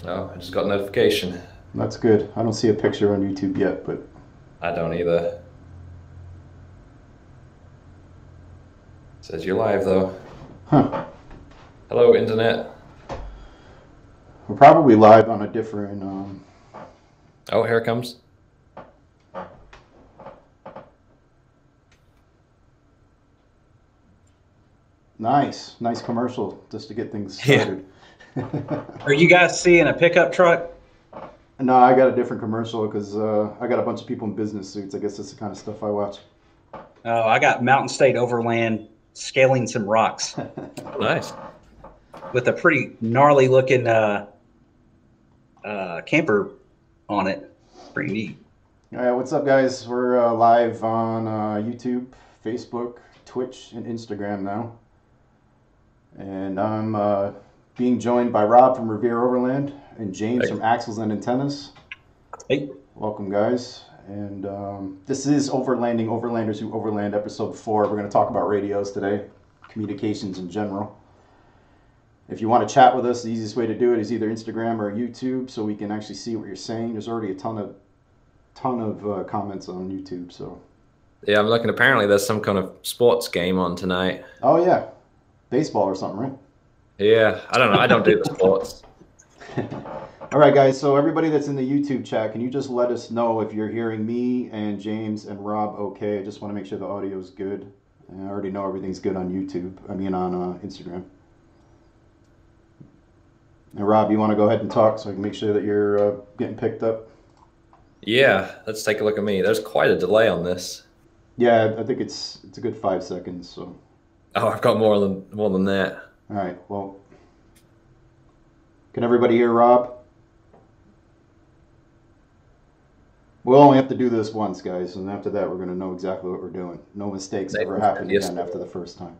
Oh, I just got a notification. That's good. I don't see a picture on YouTube yet, but I don't either. Says you're live though. huh. Hello, internet. We're probably live on a different. Oh, here it comes. Nice commercial just to get things Yeah. started. Are you guys seeing a pickup truck? No, I got a different commercial because I got a bunch of people in business suits. I guess that's the kind of stuff I watch. Oh, I got Mountain State Overland scaling some rocks Nice. with a pretty gnarly looking camper on it. Pretty neat. All right, what's up, guys? We're live on YouTube, Facebook, Twitch, and Instagram now. And I'm being joined by Rob from Revere Overland and James Hey. from Axles and Antennas. Hey, Welcome, guys. And this is Overlanding Overlanders Who Overland, episode 4. We're going to talk about radios today, communications in general. If you want to chat with us, the easiest way to do it is either Instagram or YouTube, so we can actually see what you're saying. There's already a ton of comments on YouTube. So, Yeah, I'm looking. Apparently, there's some kind of sports game on tonight. oh yeah, baseball or something, right? Yeah, I don't know. I don't do the sports. All right, guys. So everybody that's in the YouTube chat, can you just let us know if you're hearing me and James and Rob okay? I just want to make sure the audio is good. And I already know everything's good on YouTube. I mean on Instagram. And Rob, you want to go ahead and talk so I can make sure that you're getting picked up? Yeah, let's take a look at me. There's quite a delay on this. Yeah, I think it's a good 5 seconds. So, Oh, I've got more than that. all right. Well, can everybody hear Rob? We'll only have to do this once, guys, and after that, we're going to know exactly what we're doing. No mistakes ever happen Yes. again after the first time.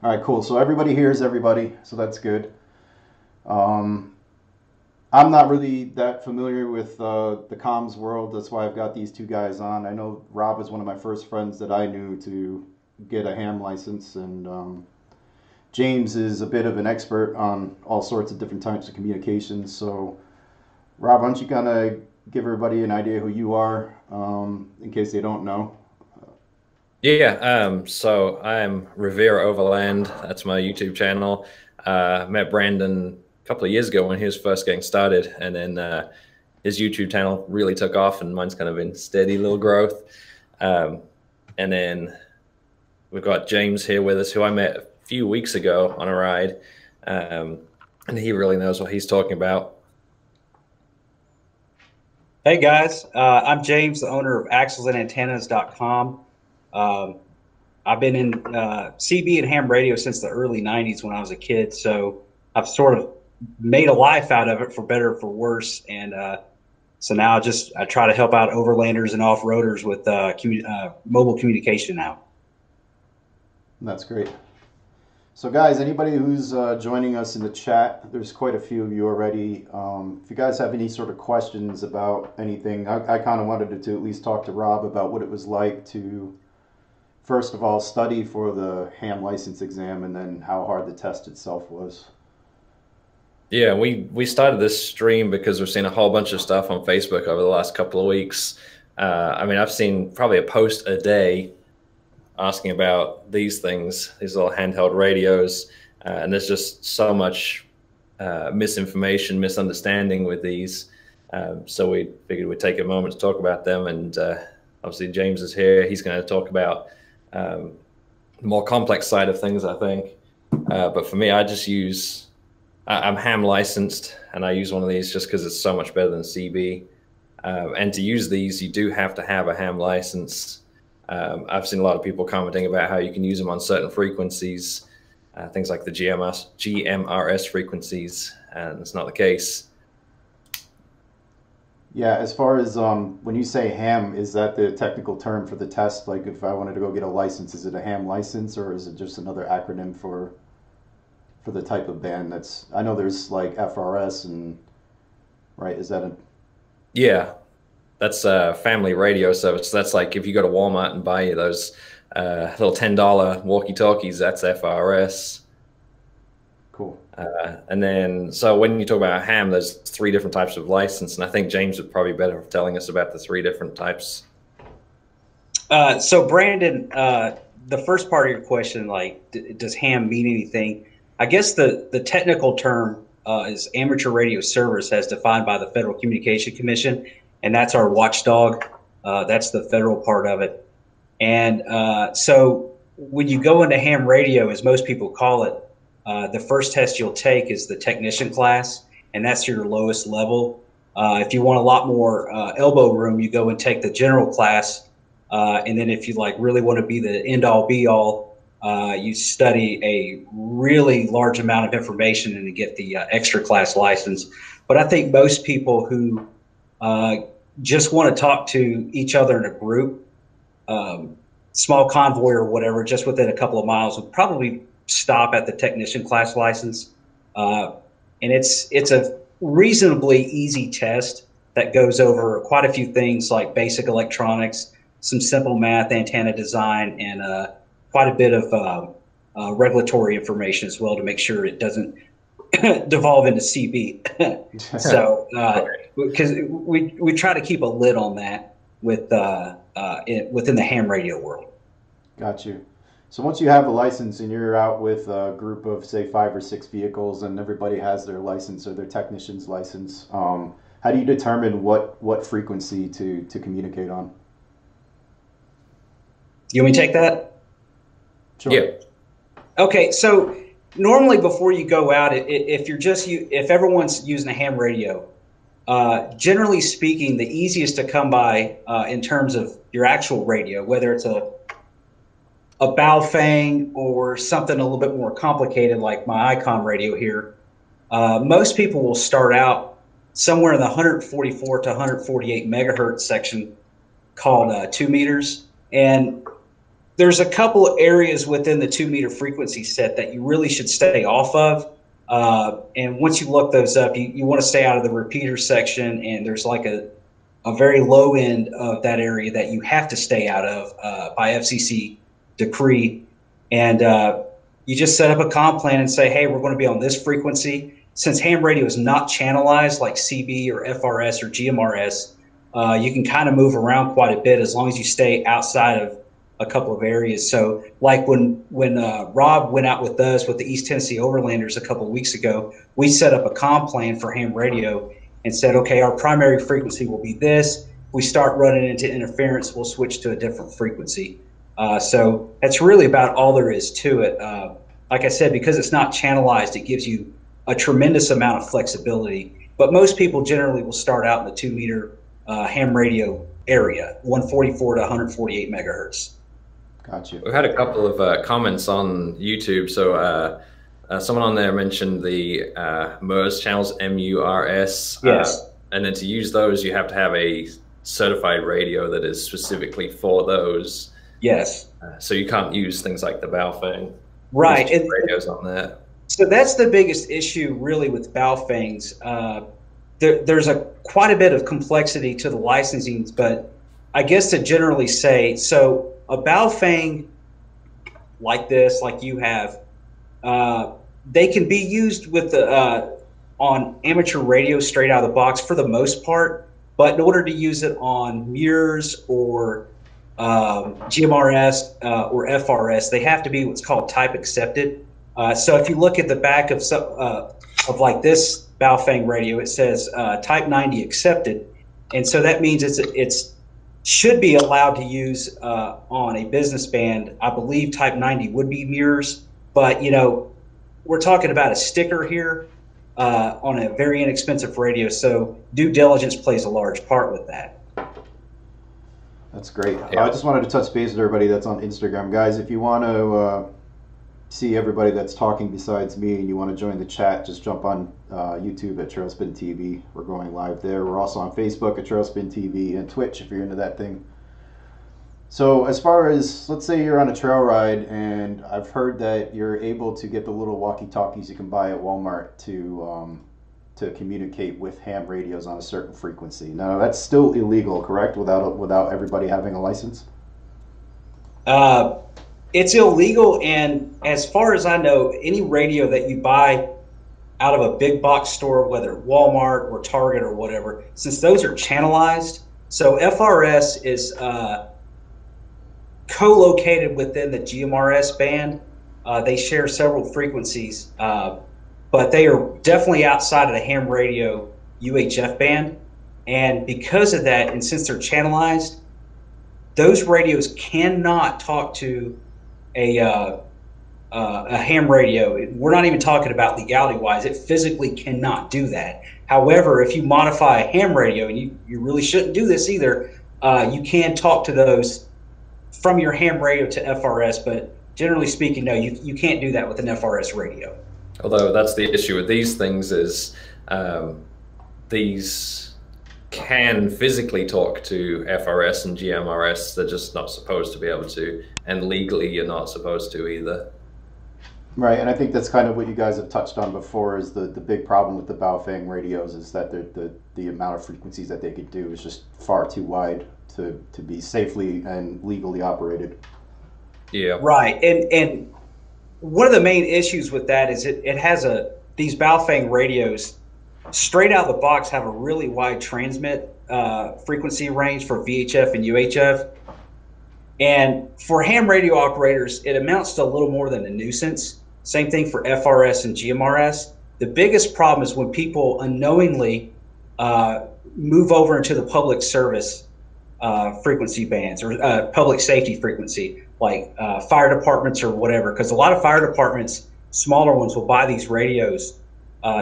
All right, cool. So everybody hears everybody, so that's good. I'm not really that familiar with the comms world. That's why I've got these two guys on. I know Rob was one of my first friends that I knew to get a ham license, and James is a bit of an expert on all sorts of different types of communications. So, Rob, why don't you kind of give everybody an idea who you are, in case they don't know? Yeah. So I'm Revere Overland. That's my YouTube channel. Met Brandon a couple of years ago when he was first getting started, and then his YouTube channel really took off, and mine's kind of been steady little growth. And then we've got James here with us, who I met a few weeks ago on a ride, and he really knows what he's talking about. hey guys, I'm James, the owner of axlesandantennas.com. I've been in CB and ham radio since the early 90s when I was a kid, so I've sort of made a life out of it for better or for worse. And so now I try to help out overlanders and off-roaders with mobile communication now. That's great. So, guys, anybody who's joining us in the chat, there's quite a few of you already. If you guys have any sort of questions about anything, I kind of wanted to at least talk to Rob about what it was like to, first of all, study for the ham license exam, and then how hard the test itself was. Yeah, we started this stream because we've seen a whole bunch of stuff on Facebook over the last couple of weeks. I mean, I've seen probably a post a day asking about these things, these little handheld radios, and there's just so much misinformation, misunderstanding with these. So we figured we'd take a moment to talk about them, and obviously James is here. He's going to talk about the more complex side of things, I think. But for me, I'm ham licensed, and I use one of these just because it's so much better than CB. And to use these, you do have to have a ham license. I've seen a lot of people commenting about how you can use them on certain frequencies, things like the GMRS frequencies, and it's not the case. Yeah, as far as when you say ham, is that the technical term for the test? Like if I wanted to go get a license, is it a ham license or is it just another acronym for the type of band that's, I know there's like FRS and, right, is that a... Yeah, that's a family radio service. That's like if you go to Walmart and buy those little $10 walkie-talkies, that's FRS. Cool. And then, so when you talk about ham, there's 3 different types of license, and I think James would probably be better for telling us about the 3 different types. So Brandon, the first part of your question, like, does ham mean anything? I guess the technical term is amateur radio service as defined by the Federal Communication Commission, and that's our watchdog. That's the federal part of it. And so when you go into ham radio, as most people call it, the first test you'll take is the technician class, and that's your lowest level. If you want a lot more elbow room, you go and take the general class. And then if you like really want to be the end all be all, you study a really large amount of information and to get the extra class license. But I think most people who just want to talk to each other in a group, small convoy or whatever, just within a couple of miles, would probably stop at the technician class license. And it's a reasonably easy test that goes over quite a few things like basic electronics, some simple math, antenna design, and quite a bit of regulatory information as well to make sure it doesn't devolve into CB. So, because we try to keep a lid on that with within the ham radio world. Got you. So once you have a license and you're out with a group of say 5 or 6 vehicles and everybody has their license or their technician's license, how do you determine what frequency to communicate on? You want me to take that? Sure. Yeah. Okay, so normally before you go out, if everyone's using a ham radio, generally speaking, the easiest to come by in terms of your actual radio, whether it's a Baofeng or something a little bit more complicated like my Icom radio here, most people will start out somewhere in the 144 to 148 megahertz section called 2 meters. And there's a couple of areas within the 2 meter frequency set that you really should stay off of. And once you look those up, you want to stay out of the repeater section, and there's like a very low end of that area that you have to stay out of by FCC decree. And you just set up a comm plan and say, hey, we're going to be on this frequency. Since ham radio is not channelized like CB or FRS or GMRS, you can kind of move around quite a bit as long as you stay outside of a couple of areas. So like when Rob went out with us with the East Tennessee Overlanders a couple of weeks ago, we set up a comm plan for ham radio and said, okay, our primary frequency will be this. If we start running into interference, we'll switch to a different frequency. So that's really about all there is to it. Like I said, because it's not channelized, it gives you a tremendous amount of flexibility. But most people generally will start out in the 2 meter ham radio area, 144 to 148 megahertz. Gotcha. We've had a couple of comments on YouTube. So someone on there mentioned the MURS channels, MURS. Yes. And then to use those, you have to have a certified radio that is specifically for those. Yes. So you can't use things like the Baofeng. Right. And radios on that. So that's the biggest issue really with Baofengs. There's quite a bit of complexity to the licensings, but I guess to generally say, so a Baofeng like this, like you have, they can be used with on amateur radio straight out of the box for the most part, but in order to use it on MURS or GMRS or FRS, they have to be what's called type accepted. So if you look at the back of like this Baofeng radio, it says type 90 accepted, and so that means it's should be allowed to use on a business band. I believe type 90 would be MURS, but you know, we're talking about a sticker here on a very inexpensive radio, so due diligence plays a large part with that. That's great. Yeah. I just wanted to touch base with everybody that's on Instagram. Guys, if you want to see everybody that's talking besides me and you want to join the chat, just jump on YouTube at TrailspinTV. We're going live there. We're also on Facebook at TrailspinTV and Twitch if you're into that thing. So as far as, let's say you're on a trail ride, and I've heard that you're able to get the little walkie-talkies you can buy at Walmart to communicate with ham radios on a certain frequency. Now that's still illegal, correct? Without everybody having a license? It's illegal, and as far as I know, any radio that you buy out of a big box store, whether Walmart or Target or whatever, since those are channelized, so FRS is co-located within the GMRS band. They share several frequencies, but they are definitely outside of the ham radio UHF band. And because of that, and since they're channelized, those radios cannot talk to a ham radio. We're not even talking about legality wise. It physically cannot do that. However, if you modify a ham radio, and you really shouldn't do this either, you can talk to those from your ham radio to FRS, but generally speaking, no, you can't do that with an FRS radio. Although that's the issue with these things is these can physically talk to FRS and GMRS. They're just not supposed to be able to, and legally you're not supposed to either. Right, and I think that's kind of what you guys have touched on before, is the big problem with the Baofeng radios is that the amount of frequencies that they could do is just far too wide to be safely and legally operated. Yeah. Right, and one of the main issues with that is it has these Baofeng radios straight out of the box have a really wide transmit frequency range for VHF and UHF. And for ham radio operators, it amounts to a little more than a nuisance. Same thing for FRS and GMRS. The biggest problem is when people unknowingly move over into the public service frequency bands or public safety frequency, like fire departments or whatever, because a lot of fire departments, smaller ones, will buy these radios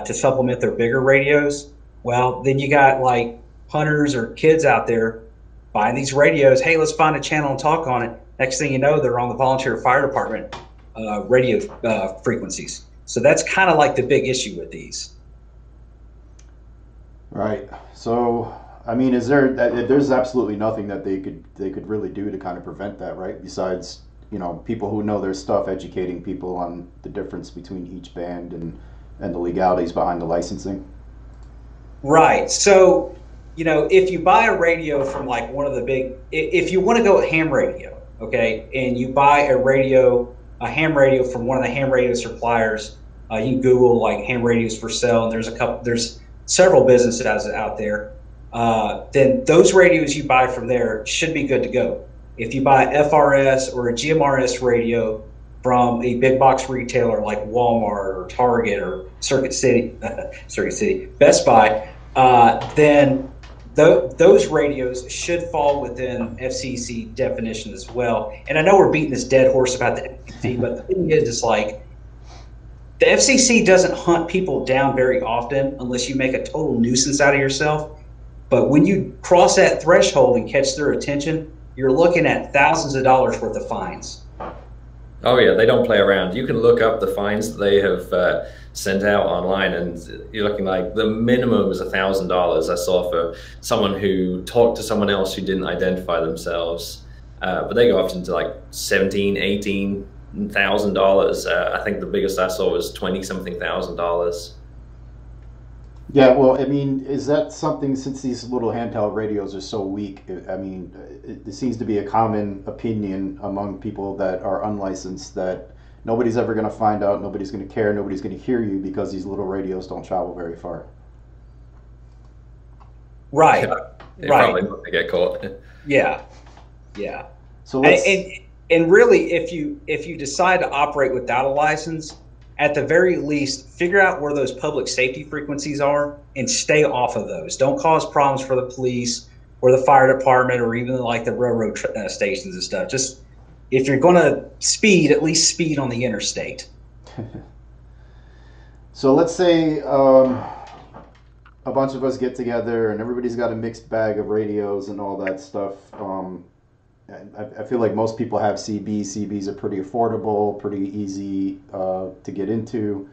to supplement their bigger radios. Well, then you got like hunters or kids out there buying these radios. Hey, let's find a channel and talk on it. Next thing you know, they're on the volunteer fire department radio frequencies. So that's kind of like the big issue with these. Right. So, I mean, there's absolutely nothing that they could really do to kind of prevent that, right? Besides, you know, people who know their stuff, educating people on the difference between each band and the legalities behind the licensing. Right. So, you know, if you buy a radio from like one of the big, if you want to go with ham radio, okay, and you buy a ham radio from one of the ham radio suppliers, you can Google like ham radios for sale, and there's several businesses out there. Then those radios you buy from there should be good to go. If you buy FRS or a GMRS radio from a big box retailer like Walmart or Target or Circuit City, Best Buy, then those radios should fall within FCC definition as well. And I know we're beating this dead horse about the FCC, but the thing is, it's like the FCC doesn't hunt people down very often unless you make a total nuisance out of yourself. But when you cross that threshold and catch their attention, you're looking at thousands of dollars worth of fines. Oh yeah, they don't play around. You can look up the fines that they have sent out online, and you're looking like the minimum is $1,000. I saw for someone who talked to someone else who didn't identify themselves, but they go up into like $17,000, $18,000. I think the biggest I saw was $20-something thousand. Yeah, well, I mean, is that something, since these little handheld radios are so weak, I mean, it seems to be a common opinion among people that are unlicensed that nobody's ever going to find out, nobody's going to care, nobody's going to hear you because these little radios don't travel very far. Right. You're probably not going to get caught. Yeah. Yeah. So and really, if you decide to operate without a license, at the very least, figure out where those public safety frequencies are and stay off of those. Don't cause problems for the police or the fire department or even like the railroad stations and stuff. Just, if you're going to speed, at least speed on the interstate. So let's say a bunch of us get together and everybody's got a mixed bag of radios and all that stuff. I feel like most people have CBs. CBs are pretty affordable, pretty easy to get into.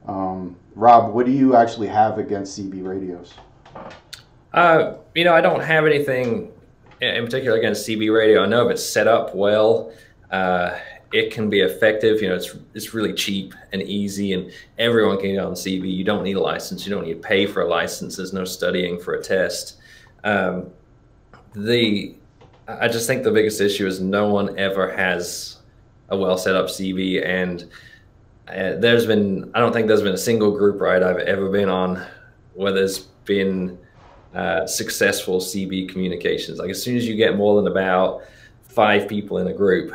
Rob, what do you actually have against CB radios? You know, I don't have anything in particular against CB radio. I know if it's set up well, it can be effective. You know, it's really cheap and easy, and everyone can get on CB. You don't need a license. You don't need to pay for a license. There's no studying for a test. I just think the biggest issue is no one ever has a well set up CB. And I don't think there's been a single group ride I've ever been on where there's been successful CB communications. Like as soon as you get more than about 5 people in a group,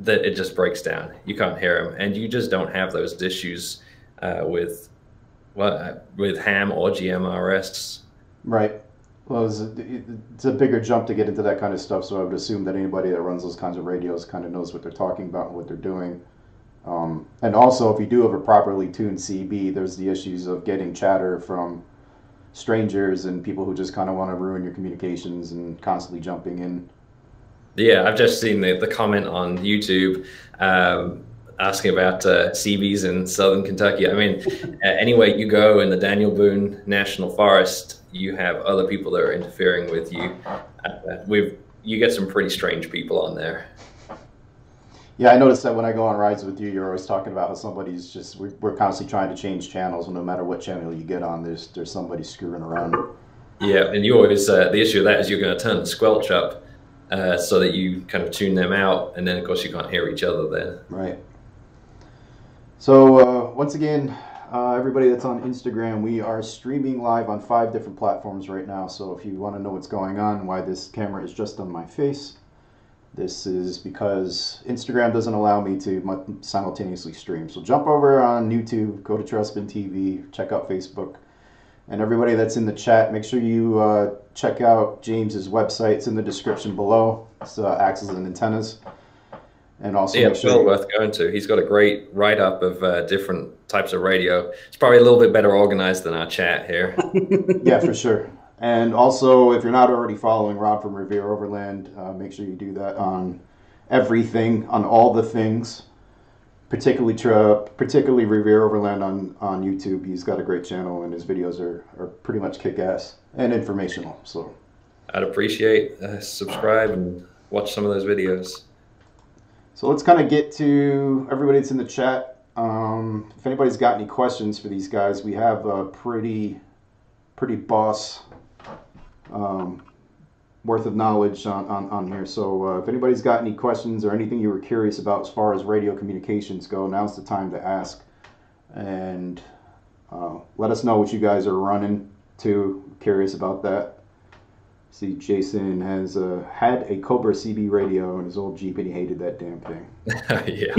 that it just breaks down. You can't hear them, and you just don't have those issues with ham or GMRS. Right. Well, it's a bigger jump to get into that kind of stuff, so I would assume that anybody that runs those kinds of radios kind of knows what they're talking about and what they're doing. And also, if you do have a properly tuned CB, there's the issues of getting chatter from strangers and people who just kind of want to ruin your communications and constantly jumping in. Yeah, I've just seen the comment on YouTube asking about CBs in Southern Kentucky. I mean, anywhere you go in the Daniel Boone National Forest, you have other people that are interfering with you. You get some pretty strange people on there. Yeah, I noticed that when I go on rides with you, you're always talking about how somebody's just, we're constantly trying to change channels, and no matter what channel you get on, there's somebody screwing around. Yeah, and you always, the issue of that is you're going to turn the squelch up so that you kind of tune them out, and then of course you can't hear each other then. Right. So once again, everybody that's on Instagram, we are streaming live on 5 different platforms right now. So if you want to know what's going on, why this camera is just on my face, this is because Instagram doesn't allow me to simultaneously stream. So jump over on YouTube, go to TrailspinTV, check out Facebook. And everybody that's in the chat, make sure you check out James's website. It's in the description below. It's Axles and Antennas. And also, yeah, it's well worth going to. He's got a great write-up of different types of radio. It's probably a little bit better organized than our chat here. Yeah, for sure. And also, if you're not already following Rob from Revere Overland, make sure you do that on everything, on all the things. Particularly Revere Overland on YouTube. He's got a great channel, and his videos are pretty much kick-ass and informational. So I'd appreciate subscribe and watch some of those videos. So let's kind of get to everybody that's in the chat. If anybody's got any questions for these guys, we have a pretty boss worth of knowledge on here. So if anybody's got any questions or anything you were curious about as far as radio communications go, now's the time to ask. And let us know what you guys are running to. Curious about that. See, Jason has had a Cobra CB radio in his old Jeep, and he hated that damn thing. Yeah.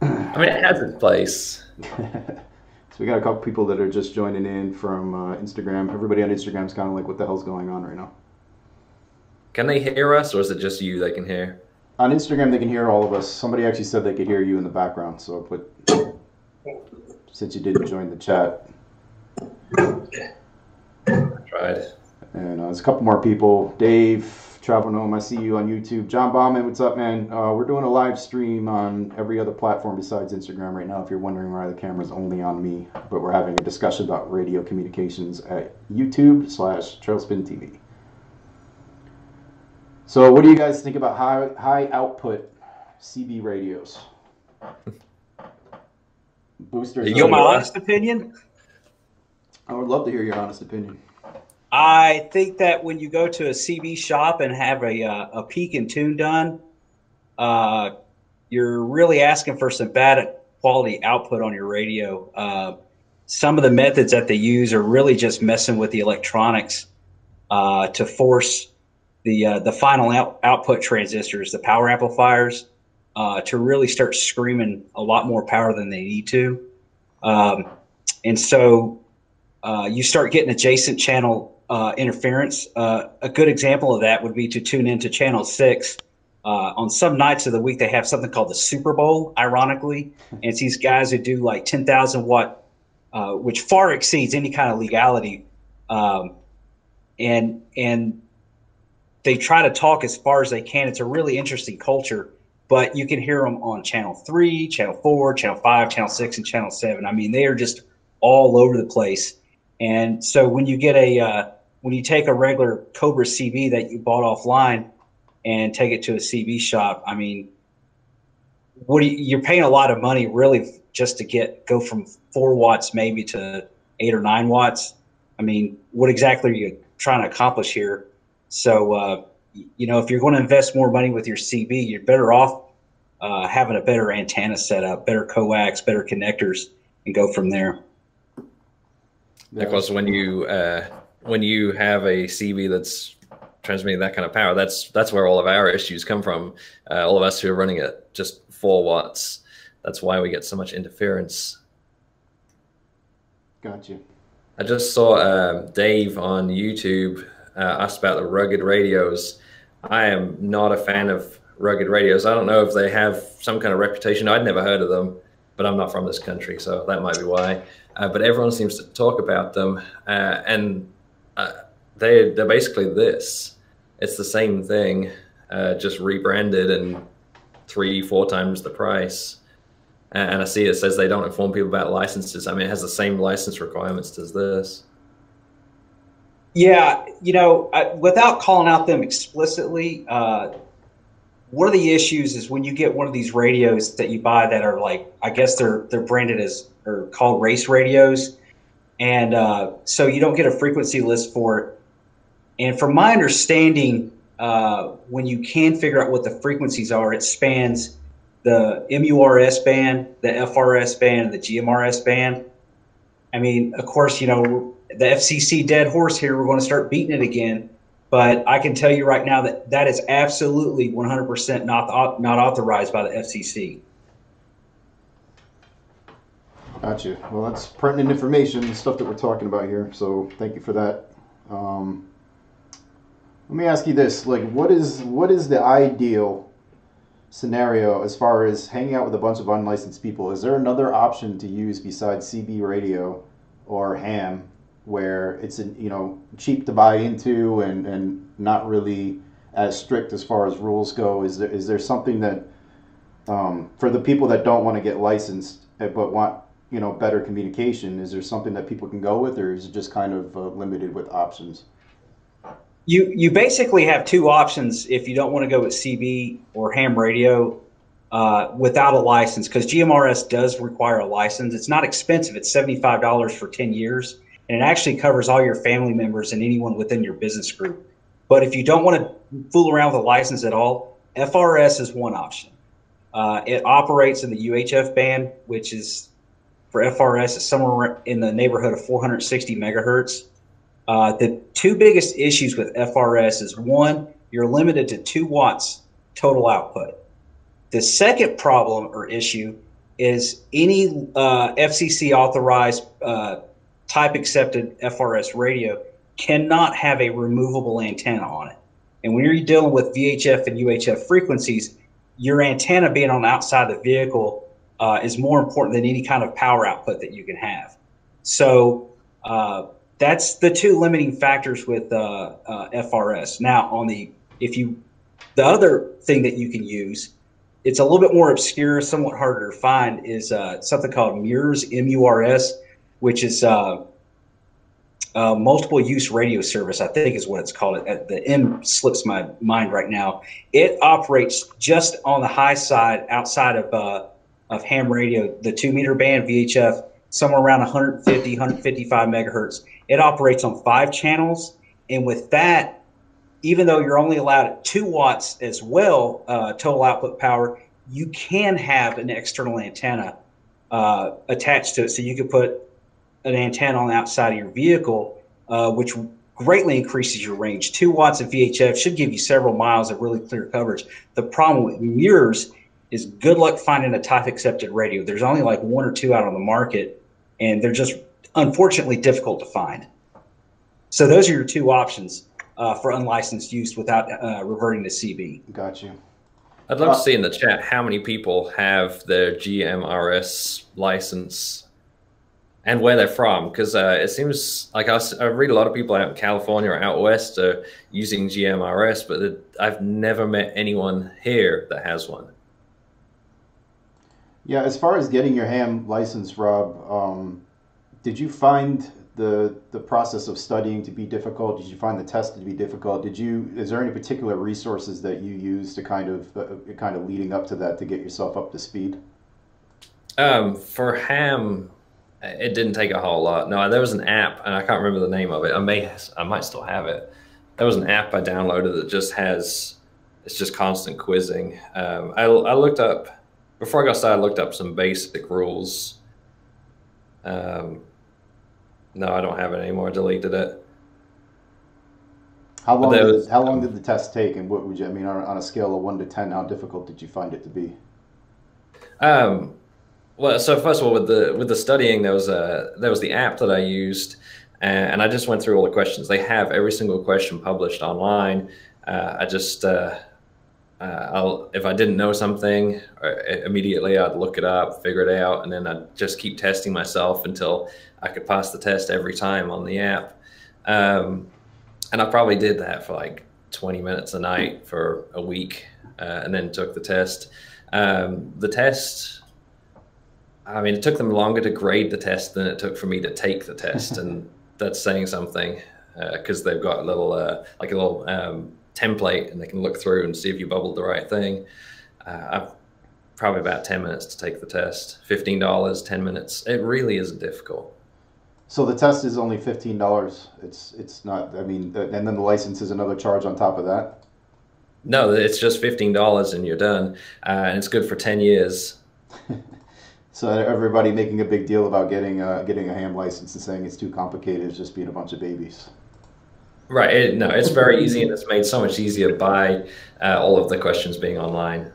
I mean, it has its place. So we got a couple people that are just joining in from Instagram. Everybody on Instagram is kind of like, what the hell's going on right now? Can they hear us, or is it just you they can hear? On Instagram, they can hear all of us. Somebody actually said they could hear you in the background. So, but since you didn't join the chat. I tried. And there's a couple more people. Dave, Travel Gnome, I see you on YouTube. John Bauman, what's up, man? We're doing a live stream on every other platform besides Instagram right now, if you're wondering why the camera's only on me. But we're having a discussion about radio communications at YouTube/TrailspinTV. So what do you guys think about high output CB radios? Boosters. You want my honest opinion? I would love to hear your honest opinion. I think that when you go to a CB shop and have a peak and tune done, you're really asking for some bad quality output on your radio. Some of the methods that they use are really just messing with the electronics to force the final output transistors, the power amplifiers, to really start screaming a lot more power than they need to. And so you start getting adjacent channel interference. A good example of that would be to tune into channel 6. On some nights of the week, they have something called the Super Bowl, ironically. And it's these guys who do like 10,000 watt, which far exceeds any kind of legality. And they try to talk as far as they can. It's a really interesting culture, but you can hear them on channel 3, channel 4, channel 5, channel 6, and channel 7. I mean, they are just all over the place. And so when you get when you take a regular Cobra CB that you bought offline and take it to a CB shop, I mean, you're paying a lot of money really just to go from 4 watts maybe to 8 or 9 watts. I mean, what exactly are you trying to accomplish here? So you know, if you're going to invest more money with your CB, you're better off having a better antenna setup, better coax, better connectors, and go from there. Yeah. Of course, when you have a CB that's transmitting that kind of power, that's where all of our issues come from. All of us who are running at just 4 watts. That's why we get so much interference. Gotcha. I just saw Dave on YouTube asked about the rugged radios. I am not a fan of rugged radios. I don't know if they have some kind of reputation. I'd never heard of them, but I'm not from this country, so that might be why. But everyone seems to talk about them, and they're basically this. It's the same thing, just rebranded and 3-4 times the price. And I see it says they don't inform people about licenses. I mean, it has the same license requirements as this. Yeah, you know, without calling out them explicitly, one of the issues is when you get one of these radios that you buy that are like, I guess they're branded as or called race radios, and so you don't get a frequency list for it. And from my understanding, when you can figure out what the frequencies are, it spans the MURS band, the FRS band, and the GMRS band. I mean, of course, you know, the FCC dead horse here, we're going to start beating it again. But I can tell you right now that that is absolutely 100% not authorized by the FCC. Gotcha. Well, that's pertinent information, stuff that we're talking about here. So thank you for that. Let me ask you this: like, what is the ideal scenario as far as hanging out with a bunch of unlicensed people? Is there another option to use besides CB radio or ham, where it's cheap to buy into and not really as strict as far as rules go? Is there something that for the people that don't want to get licensed but want better communication, is there something that people can go with, or is it just kind of limited with options? You basically have 2 options if you don't want to go with CB or ham radio without a license, because GMRS does require a license. It's not expensive. It's $75 for 10 years, and it actually covers all your family members and anyone within your business group. But if you don't want to fool around with a license at all, FRS is one option. It operates in the UHF band, which is for FRS is somewhere in the neighborhood of 460 megahertz. The 2 biggest issues with FRS is, 1, you're limited to 2 watts total output. The second problem or issue is any FCC authorized type accepted FRS radio cannot have a removable antenna on it. And when you're dealing with VHF and UHF frequencies, your antenna being on the outside of the vehicle is more important than any kind of power output that you can have. So that's the 2 limiting factors with FRS. Now, on the other thing that you can use, it's a little bit more obscure, somewhat harder to find, is something called MURS, MURS, which is multiple use radio service, I think is what it's called. The M slips my mind right now. It operates just on the high side, outside of ham radio, the 2-meter band VHF, somewhere around 150, 155 megahertz. It operates on 5 channels, and with that, even though you're only allowed 2 watts as well, total output power, you can have an external antenna attached to it. So you could put an antenna on the outside of your vehicle, which greatly increases your range. 2 watts of VHF should give you several miles of really clear coverage. The problem with MURS is good luck finding a type accepted radio. There's only like 1 or 2 out on the market, and they're just unfortunately difficult to find. So those are your 2 options for unlicensed use without reverting to CB. Got you. I'd love to see in the chat how many people have their GMRS license and where they're from, because it seems like I read a lot of people out in California or out west are using GMRS, but I've never met anyone here that has one. Yeah, as far as getting your ham license, Rob, did you find the process of studying to be difficult? Did you find the test to be difficult? Is there any particular resources that you use to kind of leading up to that to get yourself up to speed? For ham, it didn't take a whole lot. No, there was an app, and I can't remember the name of it. I might still have it, there was an app I downloaded that just has, it's just constant quizzing. I looked up, before I got started, I looked up some basic rules. No, I don't have it anymore. I deleted it. How long did the test take, and what would you, I mean, on a scale of 1 to 10, how difficult did you find it to be? Well, so first of all, with the studying, there was the app that I used, and I just went through all the questions. They have every single question published online. I just if I didn't know something immediately, I'd look it up, figure it out, and then I'd just keep testing myself until I could pass the test every time on the app. And I probably did that for like 20 minutes a night for a week, and then took the test. The test, I mean, it took them longer to grade the test than it took for me to take the test. And that's saying something, because they've got a little, like a little template, and they can look through and see if you bubbled the right thing. I've probably about 10 minutes to take the test, $15, 10 minutes. It really isn't difficult. So the test is only $15. It's not, I mean, and then the license is another charge on top of that? No, it's just $15 and you're done. And it's good for 10 years. So everybody making a big deal about getting a ham license and saying it's too complicated is just being a bunch of babies. Right. No, it's very easy, and it's made so much easier by all of the questions being online.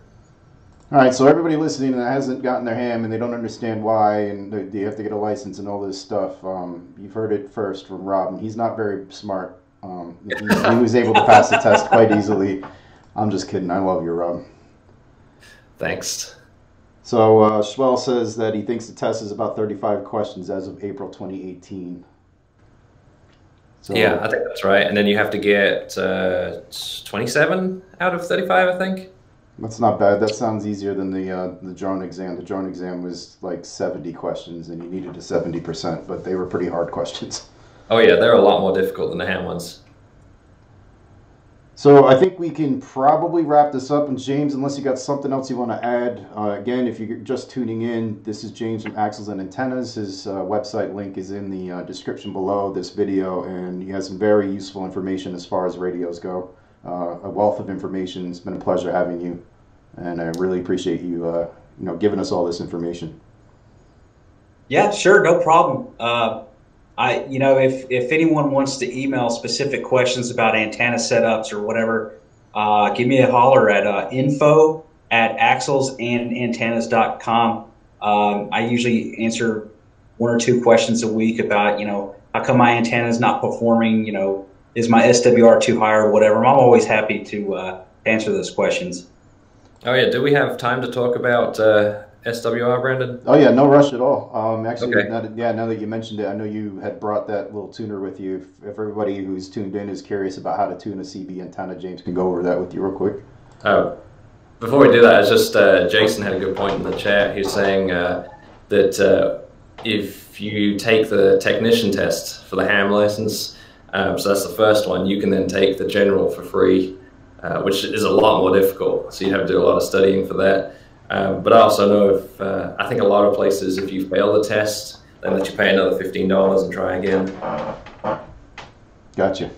All right, so everybody listening that hasn't gotten their ham and they don't understand why, and they have to get a license and all this stuff, you've heard it first from Rob, and he's not very smart. He was able to pass the test quite easily. I'm just kidding. I love you, Rob. Thanks. So Schwell says that he thinks the test is about 35 questions as of April 2018. So, yeah, I think that's right. And then you have to get 27 out of 35, I think. That's not bad. That sounds easier than the drone exam. The drone exam was like 70 questions, and you needed a 70%, but they were pretty hard questions. Oh yeah, they're a lot more difficult than the ham ones. So I think we can probably wrap this up. And James, unless you got something else you want to add, again, if you're just tuning in, this is James from Axles and Antennas. His website link is in the description below this video, and he has some very useful information as far as radios go. A wealth of information. It's been a pleasure having you, and I really appreciate you, giving us all this information. Yeah, sure, no problem. If anyone wants to email specific questions about antenna setups or whatever, give me a holler at info@axlesandantennas.com. I usually answer 1 or 2 questions a week about, how come my antenna is not performing, is my SWR too high or whatever. I'm always happy to answer those questions. Oh yeah, do we have time to talk about SWR, Brandon? Oh yeah, no rush at all. Actually, okay. Now that you mentioned it, I know you had brought that little tuner with you. If everybody who's tuned in is curious about how to tune a CB antenna, James can go over that with you real quick. Before we do that, it's just Jason had a good point in the chat. He's saying that if you take the technician test for the ham license, so that's the first one, you can then take the general for free, which is a lot more difficult. So you have to do a lot of studying for that. But I also know I think a lot of places, if you fail the test, they let you pay another $15 and try again. Gotcha.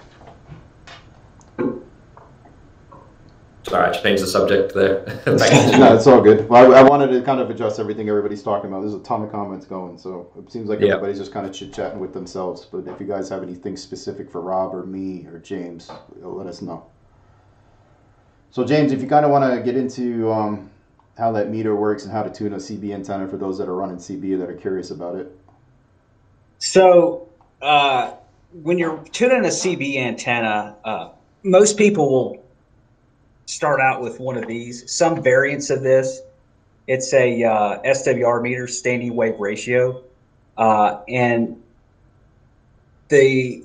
Sorry, I changed the subject there. No, it's all good. Well, I wanted to kind of adjust everything everybody's talking about. There's a ton of comments going, so it seems like everybody's just kind of chit-chatting with themselves. But if you guys have anything specific for Rob or me or James, let us know. So James, if you kind of want to get into how that meter works and how to tune a CB antenna for those that are running CB that are curious about it. So when you're tuning a CB antenna, most people will start out with one of these, some variants of this. It's a SWR meter, standing wave ratio, and the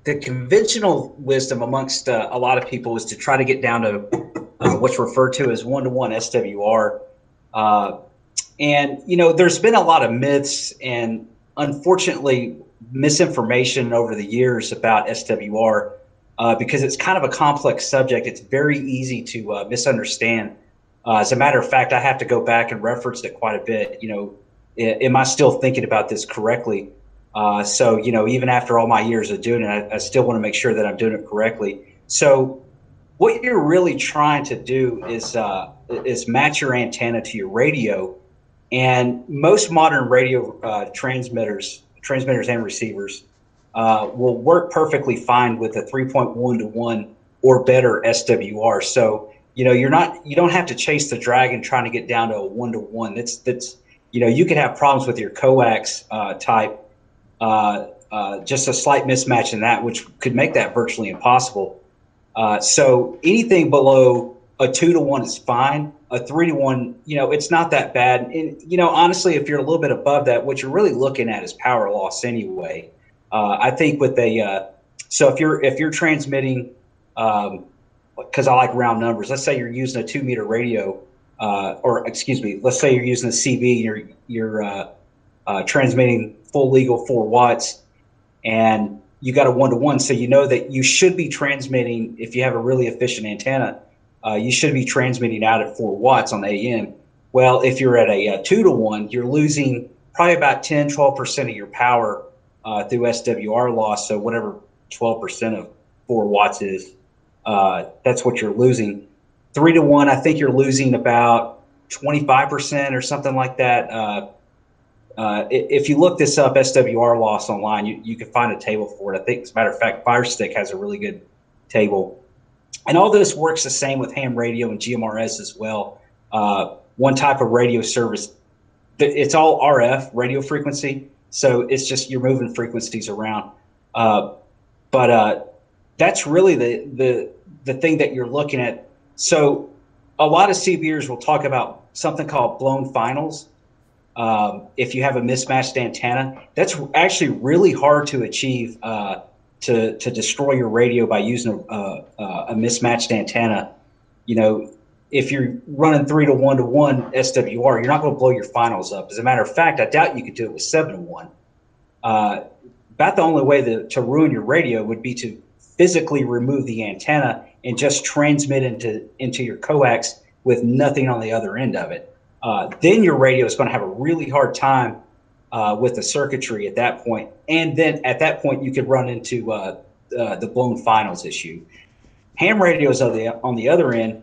conventional wisdom amongst a lot of people is to try to get down to what's referred to as 1-to-1 SWR. And, there's been a lot of myths and unfortunately misinformation over the years about SWR because it's kind of a complex subject. It's very easy to misunderstand. As a matter of fact, I have to go back and reference it quite a bit. Am I still thinking about this correctly? So, you know, even after all my years of doing it, I still want to make sure that I'm doing it correctly. So what you're really trying to do is match your antenna to your radio. And most modern radio transmitters and receivers will work perfectly fine with a 3.1 to 1 or better SWR. So, you know, you don't have to chase the dragon trying to get down to a 1 to 1. That's you know, you could have problems with your coax type, just a slight mismatch in that, which could make that virtually impossible. So anything below a 2 to 1 is fine. A 3 to 1, you know, it's not that bad. And, you know, honestly, if you're a little bit above that, what you're really looking at is power loss anyway. I think with so if you're transmitting, because I like round numbers, let's say you're using a 2 meter radio, or excuse me, let's say you're using a CB, you're transmitting full legal 4 watts, and you got a 1 to 1. So you know that you should be transmitting, if you have a really efficient antenna, you should be transmitting out at 4 watts on AM. Well, if you're at a 2 to 1, you're losing probably about 10–12% of your power through SWR loss. So whatever 12% of 4 watts is, that's what you're losing. 3 to 1, I think you're losing about 25% or something like that. If you look this up, SWR loss online, you can find a table for it. I think, as a matter of fact, Firestick has a really good table. And all this works the same with ham radio and GMRS as well. One type of radio service, it's all RF, radio frequency. So it's just you're moving frequencies around. But that's really the thing that you're looking at. So a lot of CBers will talk about something called blown finals. If you have a mismatched antenna, that's actually really hard to achieve to destroy your radio by using a mismatched antenna. You know, if you're running 3 to 1 to 1 SWR, you're not going to blow your finals up. As a matter of fact, I doubt you could do it with 7 to 1. About the only way to ruin your radio would be to physically remove the antenna and just transmit into your coax with nothing on the other end of it. Then your radio is going to have a really hard time with the circuitry at that point. And then at that point, you could run into the blown finals issue. Ham radios on the other end,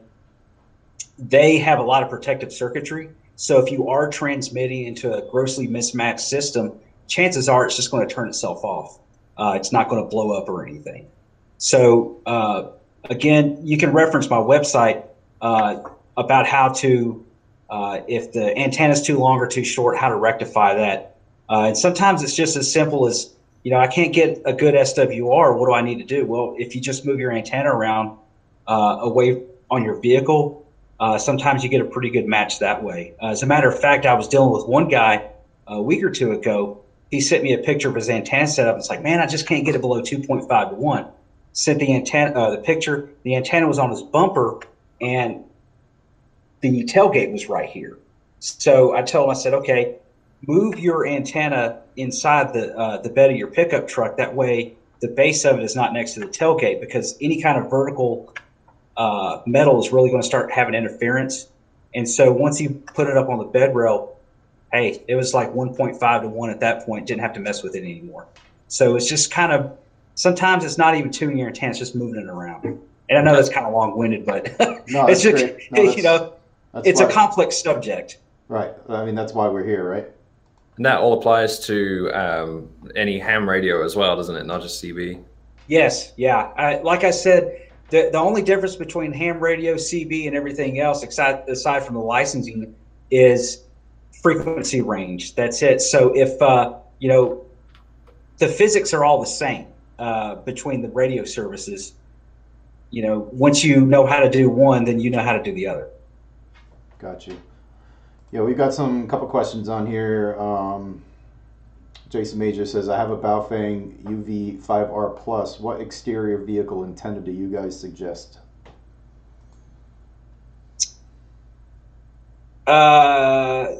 they have a lot of protective circuitry. So if you are transmitting into a grossly mismatched system, chances are it's just going to turn itself off. It's not going to blow up or anything. So again, you can reference my website about how to, if the antenna is too long or too short, how to rectify that. And sometimes it's just as simple as, you know, I can't get a good SWR. What do I need to do? Well, if you just move your antenna around away on your vehicle, sometimes you get a pretty good match that way. As a matter of fact, I was dealing with one guy a week or two ago. He sent me a picture of his antenna setup. It's like, man, I just can't get it below 2.5 to 1. Sent the antenna, the picture. The antenna was on his bumper, and the tailgate was right here. So I told him, I said, okay, move your antenna inside the bed of your pickup truck. That way the base of it is not next to the tailgate, because any kind of vertical metal is really going to start having interference. And so once you put it up on the bed rail, hey, it was like 1.5 to 1 at that point. Didn't have to mess with it anymore. So it's just kind of, sometimes it's not even tuning your antenna, it's just moving it around. And I know that's kind of long-winded, but no, it's just, no, you know, it's a complex subject. Right. I mean, that's why we're here, right? And that all applies to any ham radio as well, doesn't it? Not just CB. Yes. Yeah. Like I said, the only difference between ham radio, CB, and everything else, aside from the licensing, is frequency range. That's it. So if, you know, the physics are all the same between the radio services, you know, once you know how to do one, then you know how to do the other. Got you. Yeah, we've got couple questions on here. Jason Major says, I have a Baofeng UV5R Plus. What exterior vehicle antenna do you guys suggest?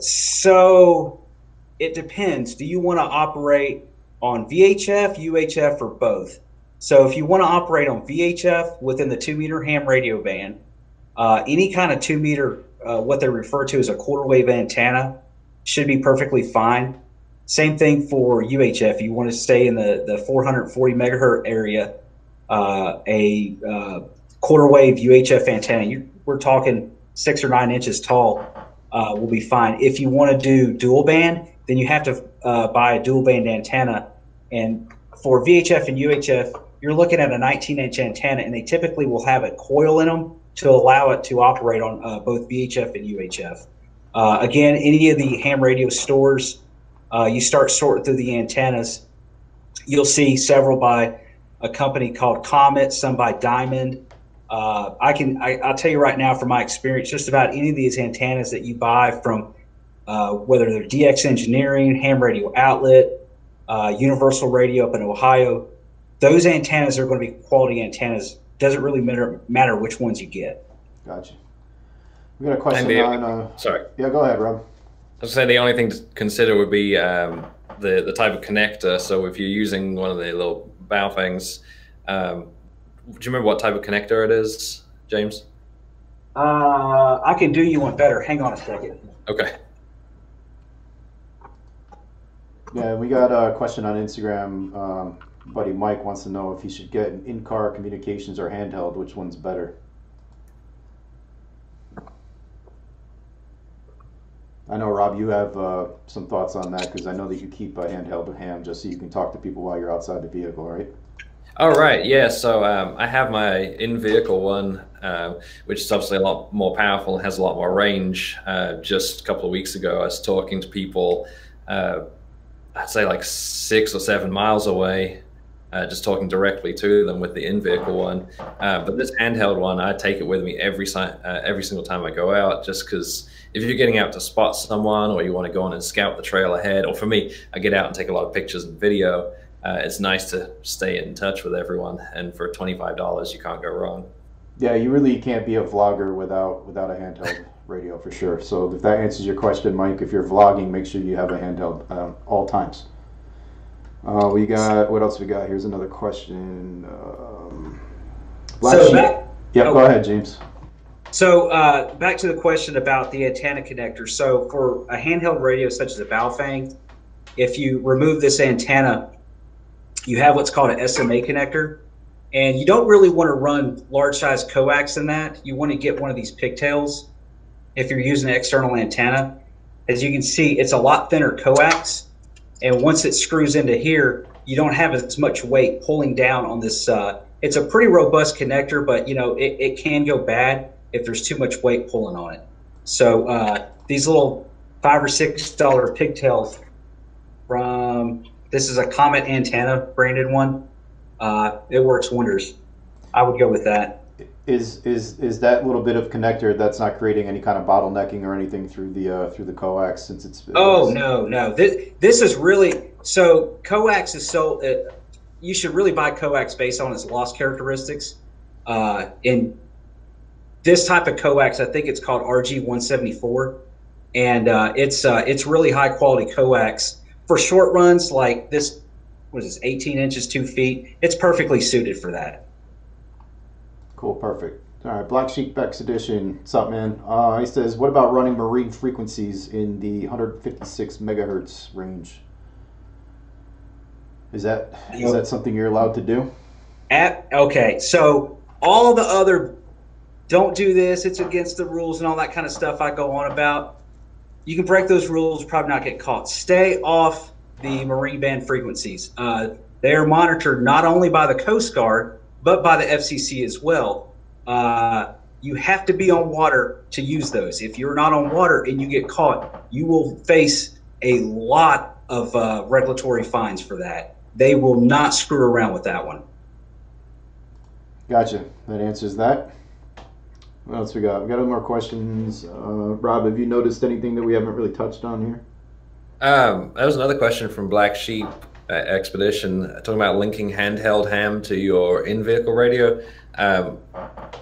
So it depends. Do you want to operate on VHF, UHF, or both? So if you want to operate on VHF within the 2-meter ham radio band, any kind of 2-meter, what they refer to as a quarter wave antenna, should be perfectly fine. Same thing for UHF. You want to stay in the 440 megahertz area. A quarter wave UHF antenna, we're talking 6 or 9 inches tall, will be fine. If you want to do dual band, then you have to buy a dual band antenna. And for VHF and UHF, you're looking at a 19-inch antenna, and they typically will have a coil in them to allow it to operate on both VHF and UHF. Again, any of the ham radio stores, you start sorting through the antennas, you'll see several by a company called Comet, some by Diamond. I'll tell you right now from my experience, just about any of these antennas that you buy from, whether they're DX Engineering, Ham Radio Outlet, Universal Radio up in Ohio, those antennas are going to be quality antennas. Doesn't really matter which ones you get. Gotcha. We got a question on. Sorry. Yeah, go ahead, Rob. I was saying the only thing to consider would be the type of connector. So if you're using one of the little bow things, do you remember what type of connector it is, James? I can do you one better. Hang on a second. Okay. Yeah, we got a question on Instagram. Buddy Mike wants to know if he should get an in-car communications or handheld. Which one's better? I know, Rob, you have some thoughts on that, because I know that you keep a handheld ham just so you can talk to people while you're outside the vehicle, right? All right, yeah. So I have my in-vehicle one, which is obviously a lot more powerful and has a lot more range. Just a couple of weeks ago, I was talking to people, I'd say like 6 or 7 miles away, just talking directly to them with the in-vehicle one. But this handheld one, I take it with me every single time I go out, just because if you're getting out to spot someone, or you want to go on and scout the trail ahead, or for me, I get out and take a lot of pictures and video. It's nice to stay in touch with everyone, and for $25, you can't go wrong. Yeah, you really can't be a vlogger without a handheld radio, for sure. So if that answers your question, Mike, if you're vlogging, make sure you have a handheld all times. We got, what else we got? Here's another question. Go ahead, James. So back to the question about the antenna connector. So for a handheld radio such as a Baofeng, if you remove this antenna, you have what's called an SMA connector, and you don't really want to run large size coax in that. You want to get one of these pigtails if you're using an external antenna. As you can see, it's a lot thinner coax, and once it screws into here, you don't have as much weight pulling down on this. It's a pretty robust connector, but you know it can go bad if there's too much weight pulling on it. So these little $5 or $6 pigtails from, this is a Comet antenna branded one. It works wonders. I would go with that. Is that little bit of connector that's not creating any kind of bottlenecking or anything through the coax, since it's? Oh no. This is really, so coax is so. You should really buy coax based on its loss characteristics. In this type of coax, I think it's called RG174, and it's really high quality coax for short runs like this. What is this? 18 inches, 2 feet. It's perfectly suited for that. Cool, perfect. All right, Black Sheep Bex Edition. What's up, man? He says, what about running marine frequencies in the 156 megahertz range? Is that something you're allowed to do? Okay, so all the other don't do this, it's against the rules and all that kind of stuff I go on about, you can break those rules, probably not get caught. Stay off the marine band frequencies. They are monitored not only by the Coast Guard, but by the FCC as well. You have to be on water to use those. If you're not on water and you get caught, you will face a lot of regulatory fines for that. They will not screw around with that one. Gotcha. That answers that. What else we got? We got more questions. Rob, have you noticed anything that we haven't really touched on here? That was another question from Black Sheep Expedition, talking about linking handheld ham to your in-vehicle radio.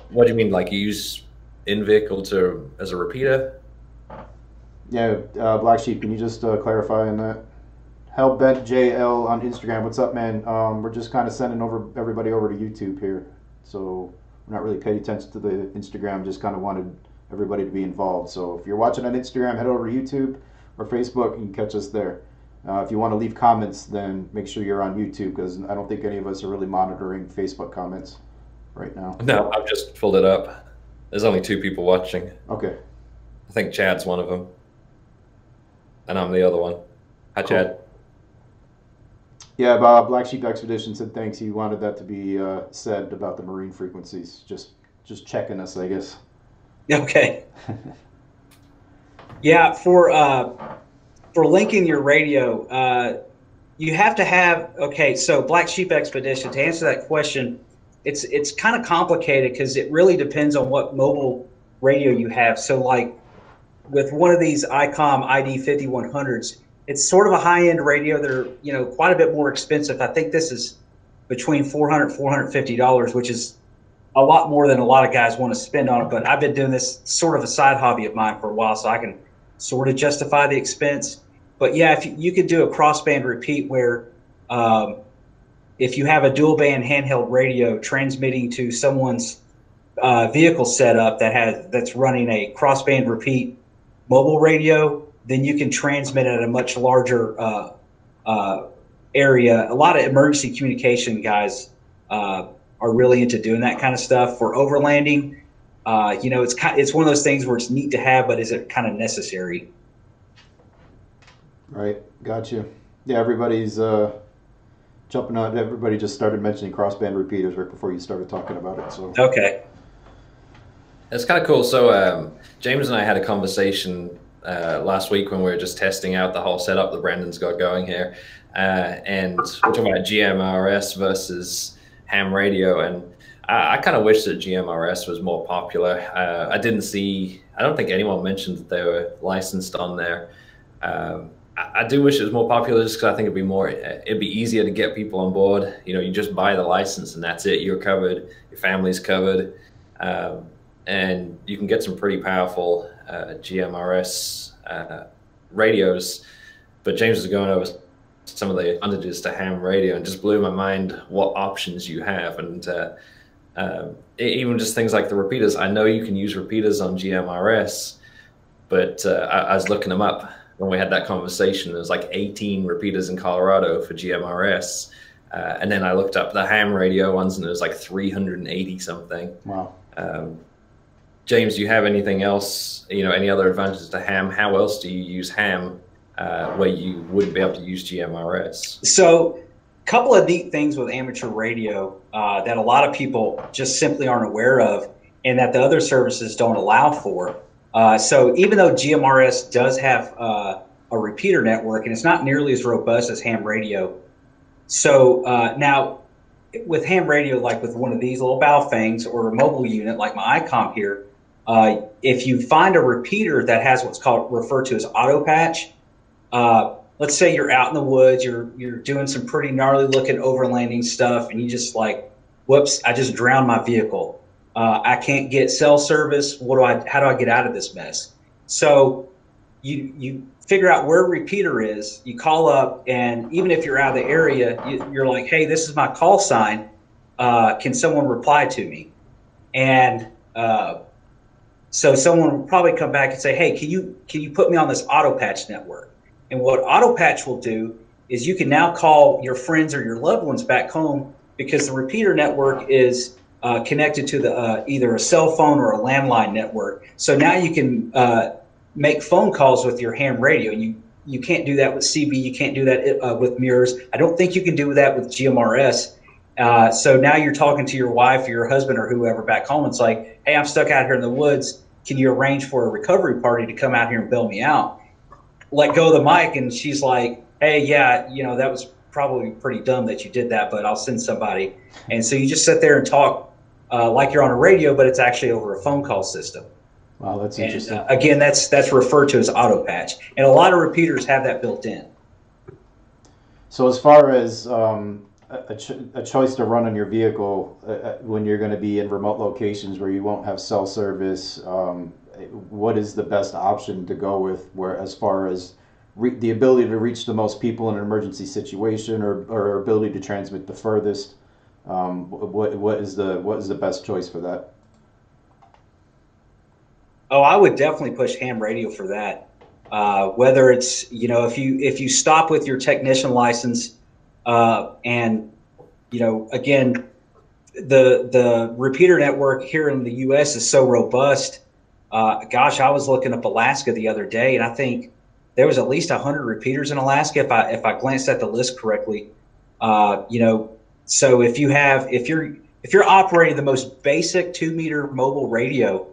What do you mean, like you use in-vehicle as a repeater? Yeah, Black Sheep, can you just clarify on that? Hellbent JL on Instagram, what's up, man? We're just kind of sending everybody over to YouTube here, so we're not really paying attention to the Instagram, just kind of wanted everybody to be involved. So if you're watching on Instagram, head over to YouTube or Facebook, you can catch us there. If you want to leave comments, then make sure you're on YouTube, because I don't think any of us are really monitoring Facebook comments right now. No, I've just pulled it up. There's only 2 people watching. Okay. I think Chad's one of them, and I'm the other one. Hi, cool. Chad. Yeah, Black Sheep Expedition said thanks. He wanted that to be said about the marine frequencies. Just checking us, I guess. Okay. Yeah, for linking your radio, you have to have, okay, so Black Sheep Expedition, to answer that question, it's kind of complicated because it really depends on what mobile radio you have. So like with one of these ICOM ID 5100s, it's sort of a high-end radio. They're, you know, quite a bit more expensive. I think this is between $400, $450, which is a lot more than a lot of guys want to spend on it. But I've been doing this sort of a side hobby of mine for a while, so I can sort of justify the expense. But yeah, if you could do a crossband repeat where if you have a dual band handheld radio transmitting to someone's vehicle setup that's running a crossband repeat mobile radio, then you can transmit at a much larger area. A lot of emergency communication guys are really into doing that kind of stuff. For overlanding, you know, it's one of those things where it's neat to have, but is it kind of necessary? Right, gotcha. Yeah, everybody's jumping on. Everybody just started mentioning crossband repeaters right before you started talking about it. So okay, it's kind of cool. So James and I had a conversation last week when we were just testing out the whole setup that Brandon's got going here, and we're talking about GMRS versus ham radio, and I kind of wish that GMRS was more popular. I don't think anyone mentioned that they were licensed on there. I do wish it was more popular, just because I think it'd be easier to get people on board. You know, you just buy the license and that's it. You're covered. Your family's covered, and you can get some pretty powerful GMRS radios. But James was going over some of the advantages to ham radio and just blew my mind what options you have. And even just things like the repeaters. I know you can use repeaters on GMRS, but I was looking them up when we had that conversation. There was like 18 repeaters in Colorado for GMRS. And then I looked up the ham radio ones, and it was like 380 something. Wow. James, do you have anything else, you know, any other advantages to ham? How else do you use ham where you wouldn't be able to use GMRS? So a couple of neat things with amateur radio that a lot of people just simply aren't aware of, and that the other services don't allow for. So even though GMRS does have a repeater network, and it's not nearly as robust as ham radio. So now with ham radio, like with one of these little Baofengs or a mobile unit like my ICOM here, if you find a repeater that has what's referred to as auto patch, let's say you're out in the woods, you're doing some pretty gnarly looking overlanding stuff, and you just like, whoops, I just drowned my vehicle. I can't get cell service. How do I get out of this mess? So you figure out where a repeater is, you call up, and even if you're out of the area, you're like, hey, this is my call sign. Can someone reply to me? And so someone will probably come back and say, hey, can you put me on this auto patch network? And what auto patch will do is you can now call your friends or your loved ones back home, because the repeater network is connected to the either a cell phone or a landline network. So now you can make phone calls with your ham radio. You can't do that with CB. You can't do that with mirrors. I don't think you can do that with GMRS. So now you're talking to your wife or your husband or whoever back home. It's like, hey, I'm stuck out here in the woods. Can you arrange for a recovery party to come out here and bail me out? Let go of the mic, and she's like, hey, yeah, you know, that was probably pretty dumb that you did that, but I'll send somebody. And so you just sit there and talk like you're on a radio, but it's actually over a phone call system. Wow, that's interesting. Again, that's referred to as auto patch, and a lot of repeaters have that built in. So as far as a choice to run on your vehicle when you're going to be in remote locations where you won't have cell service, what is the best option to go with, where as far as the ability to reach the most people in an emergency situation, or ability to transmit the furthest? What is the best choice for that? Oh, I would definitely push ham radio for that. Whether it's, you know, if you stop with your technician license, and, you know, again, the repeater network here in the U.S. is so robust. Gosh, I was looking up Alaska the other day, and I think there was at least 100 repeaters in Alaska if I glanced at the list correctly. You know, so if you're operating the most basic 2-meter mobile radio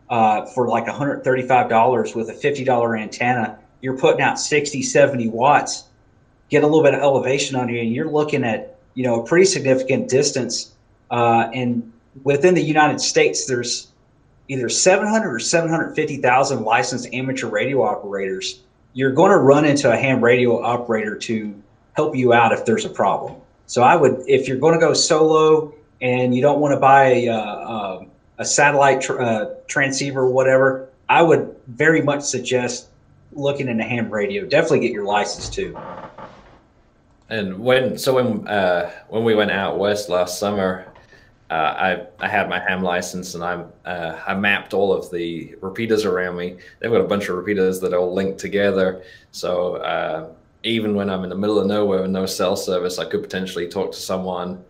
for like $135 with a $50 antenna, you're putting out 60, 70 watts. Get a little bit of elevation on you, and you're looking at, you know, a pretty significant distance. And within the United States, there's either 700 or 750,000 licensed amateur radio operators. You're going to run into a ham radio operator to help you out if there's a problem. So I would, if you're going to go solo and you don't want to buy a satellite transceiver or whatever, I would very much suggest looking into ham radio. Definitely get your license too. And when we went out west last summer, I had my ham license, and I mapped all of the repeaters around me. They've got a bunch of repeaters that are all linked together. So even when I'm in the middle of nowhere with no cell service, I could potentially talk to someone.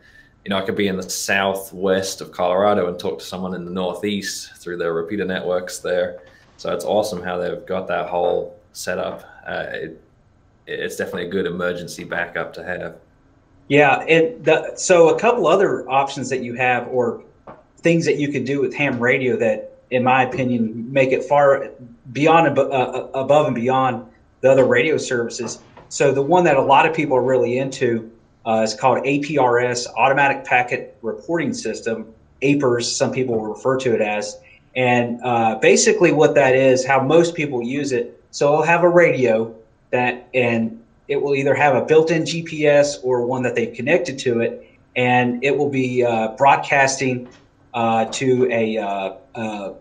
You know, I could be in the southwest of Colorado and talk to someone in the northeast through their repeater networks there. So it's awesome how they've got that whole setup. It's definitely a good emergency backup to have. Yeah, so a couple other options that you have, or things that you can do with ham radio that, in my opinion, make it far beyond above and beyond the other radio services. So the one that a lot of people are really into is called APRS, Automatic Packet Reporting System, APRS, some people refer to it as. And basically what that is, how most people use it, so it'll have a radio and it will either have a built-in GPS or one that they've connected to it, and it will be broadcasting to a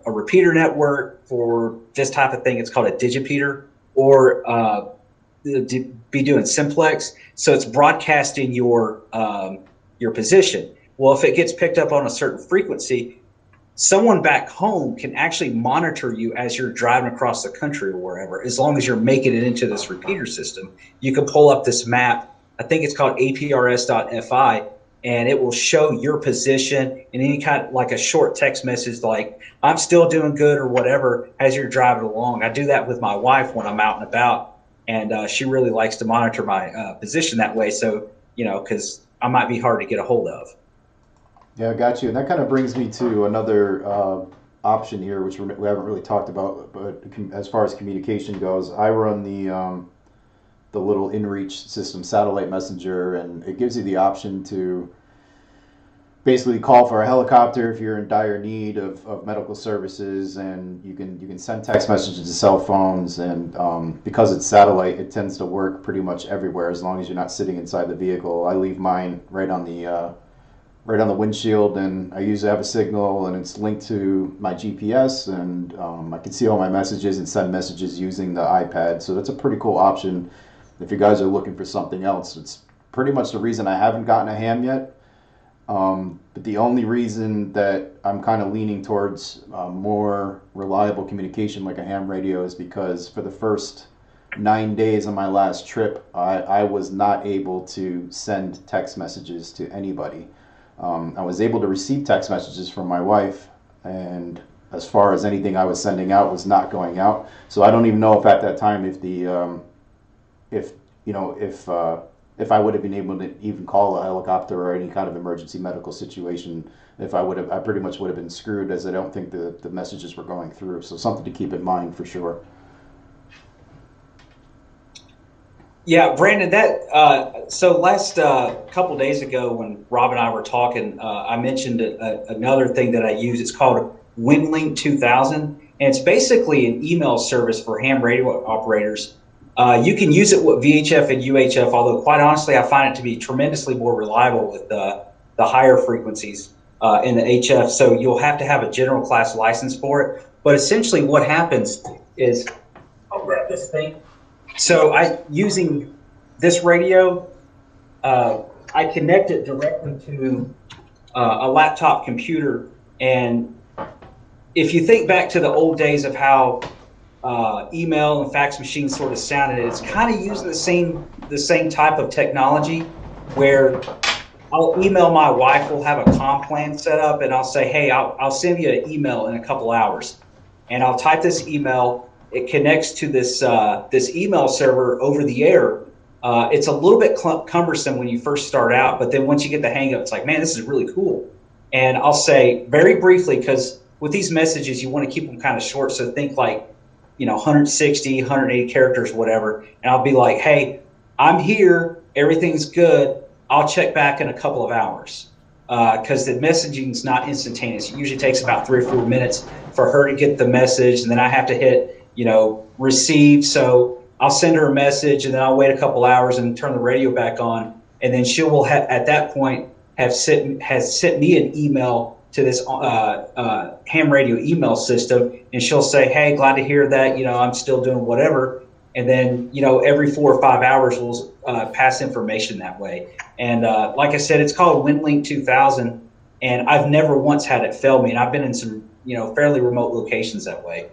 repeater network for this type of thing. It's called a digipeater, or be doing simplex. So it's broadcasting your position. Well, if it gets picked up on a certain frequency, someone back home can actually monitor you as you're driving across the country or wherever, as long as you're making it into this repeater system. You can pull up this map. I think it's called aprs.fi, and it will show your position and any kind of, like a short text message like, I'm still doing good or whatever, as you're driving along. I do that with my wife when I'm out and about, and she really likes to monitor my position that way. So, you know, because I might be hard to get a hold of. Yeah, I got you. And that kind of brings me to another option here, which we haven't really talked about. But as far as communication goes, I run the little inReach system, satellite messenger, and it gives you the option to basically call for a helicopter if you're in dire need of medical services, and you can send text messages to cell phones. And because it's satellite, it tends to work pretty much everywhere as long as you're not sitting inside the vehicle. I leave mine right on the windshield, and I usually have a signal, and it's linked to my GPS, and I can see all my messages and send messages using the iPad. So that's a pretty cool option if you guys are looking for something else. It's pretty much the reason I haven't gotten a ham yet. But the only reason that I'm kind of leaning towards more reliable communication like a ham radio is because for the first 9 days of my last trip, I was not able to send text messages to anybody. I was able to receive text messages from my wife, and as far as anything I was sending out was not going out. So I don't even know if at that time if I would have been able to even call a helicopter or any kind of emergency medical situation. I pretty much would have been screwed, as I don't think the messages were going through. So something to keep in mind for sure. Yeah, Brandon, so last couple days ago when Rob and I were talking, I mentioned another thing that I use. It's called WinLink 2000, and it's basically an email service for ham radio operators. You can use it with VHF and UHF, although quite honestly, I find it to be tremendously more reliable with the higher frequencies in the HF. So you'll have to have a general class license for it. But essentially what happens is, I'll grab this thing. So using this radio, I connect it directly to a laptop computer. And if you think back to the old days of how email and fax machine sort of sounded. It's kind of using the same type of technology where I'll email my wife. We'll have a comp plan set up, and I'll say, hey, I'll send you an email in a couple hours, and I'll type this email. It connects to this email server over the air. It's a little bit cumbersome when you first start out, but then once you get the hang of it, it's like, man, this is really cool. And I'll say very briefly, because with these messages, you want to keep them kind of short. So think like, 160, 180 characters, whatever. And I'll be like, hey, I'm here. Everything's good. I'll check back in a couple of hours. Because the messaging is not instantaneous. It usually takes about 3 or 4 minutes for her to get the message. And then I have to hit, receive. So I'll send her a message, and then I'll wait a couple hours and turn the radio back on. And then she will at that point has sent me an email to this ham radio email system, and she'll say, hey, glad to hear that, I'm still doing whatever. And then, every 4 or 5 hours we'll pass information that way. And like I said, it's called WinLink 2000, and I've never once had it fail me. And I've been in some, fairly remote locations that way.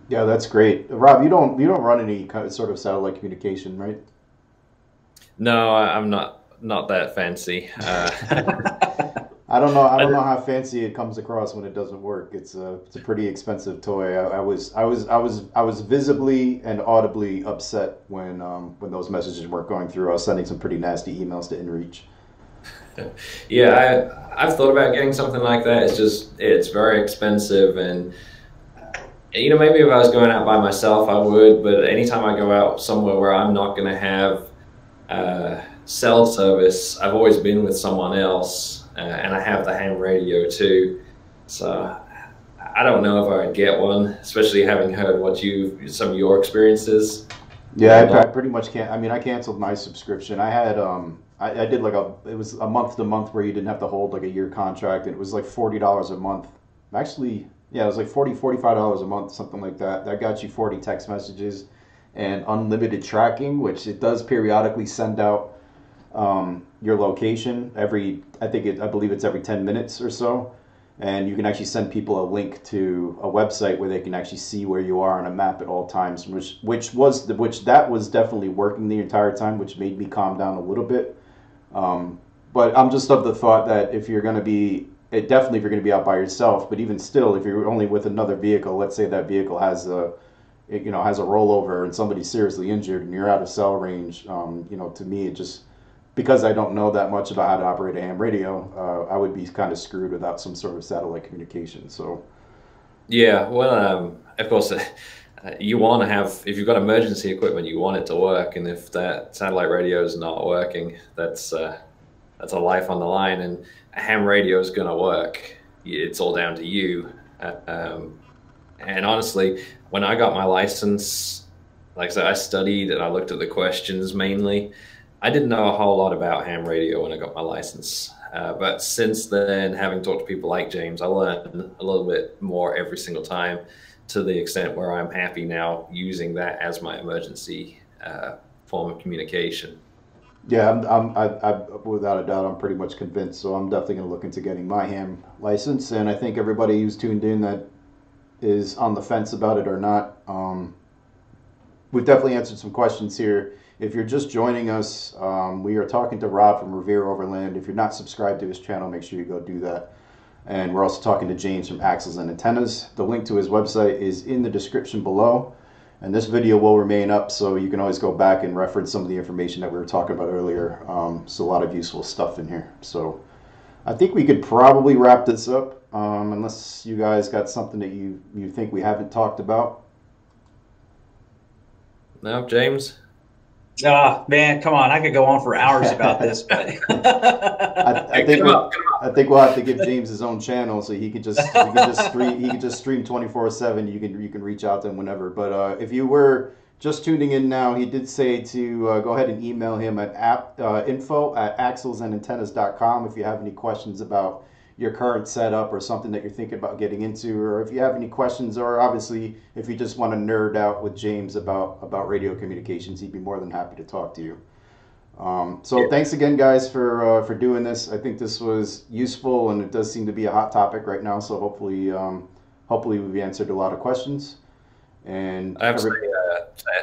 Yeah, that's great. Rob, you don't run any sort of satellite communication, right? No, I'm not that fancy. I don't know how fancy it comes across when it doesn't work. It's a pretty expensive toy. I was visibly and audibly upset when those messages weren't going through. I was sending some pretty nasty emails to InReach. Yeah, I've thought about getting something like that. It's very expensive, and maybe if I was going out by myself, I would. But anytime I go out somewhere where I'm not going to have cell service, I've always been with someone else. And I have the ham radio too, so I don't know if I'd get one, especially having heard some of your experiences. Yeah, I pretty much can't. I mean, I canceled my subscription. I had I did it was a month to month where you didn't have to hold like a year contract, and it was like $40 a month. Actually, yeah, it was like $45 a month, something like that. That got you 40 text messages and unlimited tracking, which it does periodically send out your location I believe it's every 10 minutes or so, and you can actually send people a link to a website where they can actually see where you are on a map at all times, which that was definitely working the entire time, which made me calm down a little bit. But I'm just of the thought that if you're going to be out by yourself, but even still, if you're only with another vehicle, let's say that vehicle has a rollover and somebody's seriously injured and you're out of cell range, to me it just, because I don't know that much about how to operate a ham radio, I would be kind of screwed without some sort of satellite communication. So, yeah, well, of course, you want to have, if you've got emergency equipment, you want it to work, and if that satellite radio is not working, that's a life on the line, and a ham radio is going to work. It's all down to you. And honestly, when I got my license, like I said, I studied and I looked at the questions mainly. I didn't know a whole lot about ham radio when I got my license, but since then, having talked to people like James, I learned a little bit more every single time, to the extent where I'm happy now using that as my emergency form of communication. Yeah, I without a doubt, I'm pretty much convinced. So I'm definitely going to look into getting my ham license, and I think everybody who's tuned in that is on the fence about it or not, we've definitely answered some questions here. If you're just joining us, we are talking to Rob from Revere Overland. If you're not subscribed to his channel, make sure you go do that. And we're also talking to James from Axles and Antennas. The link to his website is in the description below. And this video will remain up, so you can always go back and reference some of the information that we were talking about earlier. So a lot of useful stuff in here. So I think we could probably wrap this up, unless you guys got something that you think we haven't talked about. No, James? Man, come on! I could go on for hours about this, but I think we'll have to give James his own channel, so he could just stream 24/7. You can reach out to him whenever. But if you were just tuning in now, he did say to go ahead and email him at info@axlesandantennas.com if you have any questions about your current setup or something that you're thinking about getting into, or if you have any questions, or obviously if you just want to nerd out with James about radio communications, he'd be more than happy to talk to you. So thanks again, guys, for doing this. I think this was useful, and it does seem to be a hot topic right now, so hopefully we've answered a lot of questions. And Absolutely.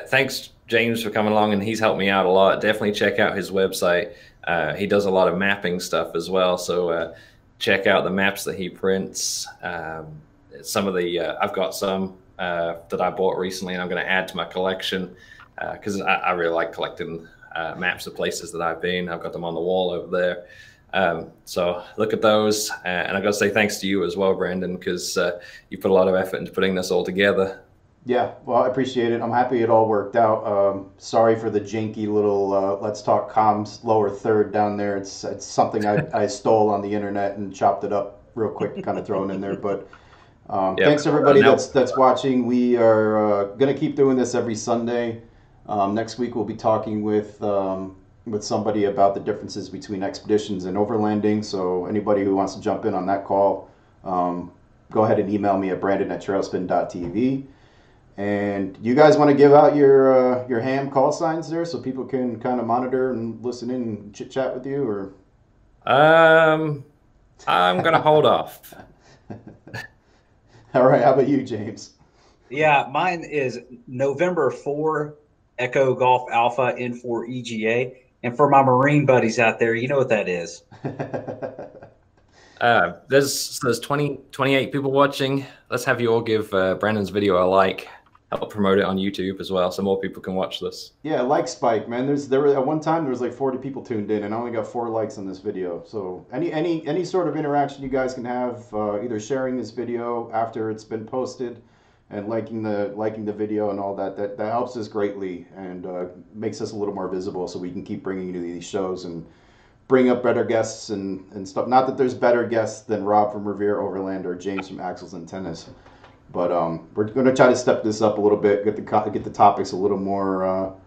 Thanks, James, for coming along, and he's helped me out a lot. Definitely check out his website. He does a lot of mapping stuff as well. So check out the maps that he prints. Some of the I've got some that I bought recently, and I'm going to add to my collection because I really like collecting maps of places that I've been. I've got them on the wall over there. So look at those. And I've got to say thanks to you as well, Brandon, because you put a lot of effort into putting this all together. Yeah, well, I appreciate it. I'm happy it all worked out. Sorry for the janky little Let's Talk Comms lower third down there. It's something I stole on the internet and chopped it up real quick, kind of thrown in there. But thanks everybody that's watching. We are gonna keep doing this every Sunday. Next week we'll be talking with somebody about the differences between expeditions and overlanding. So anybody who wants to jump in on that call, go ahead and email me at brandon@trailspin.tv. And you guys want to give out your ham call signs there so people can kind of monitor and listen in and chit chat with you, or? I'm gonna hold off. All right. How about you, James? Yeah, mine is November 4, Echo Golf Alpha N4 EGA. And for my Marine buddies out there, you know what that is. There's 28 people watching. Let's have you all give Brandon's video a like. Help promote it on YouTube as well, so more people can watch this. Yeah, like spike, man. There were at one time there was like 40 people tuned in, and I only got 4 likes on this video. So any sort of interaction you guys can have, either sharing this video after it's been posted, and liking the video and all that helps us greatly and makes us a little more visible, so we can keep bringing you to these shows and bring up better guests and stuff. Not that there's better guests than Rob from Revere Overland or James from Axles and Tennis. But we're going to try to step this up a little bit, get the topics a little more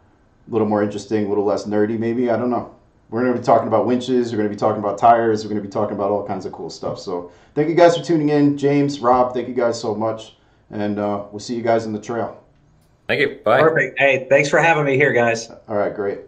interesting, a little less nerdy, maybe. I don't know. We're going to be talking about winches. We're going to be talking about tires. We're going to be talking about all kinds of cool stuff. So thank you guys for tuning in. James, Rob, thank you guys so much. And we'll see you guys in the trail. Thank you. Bye. Perfect. Hey, thanks for having me here, guys. All right, great.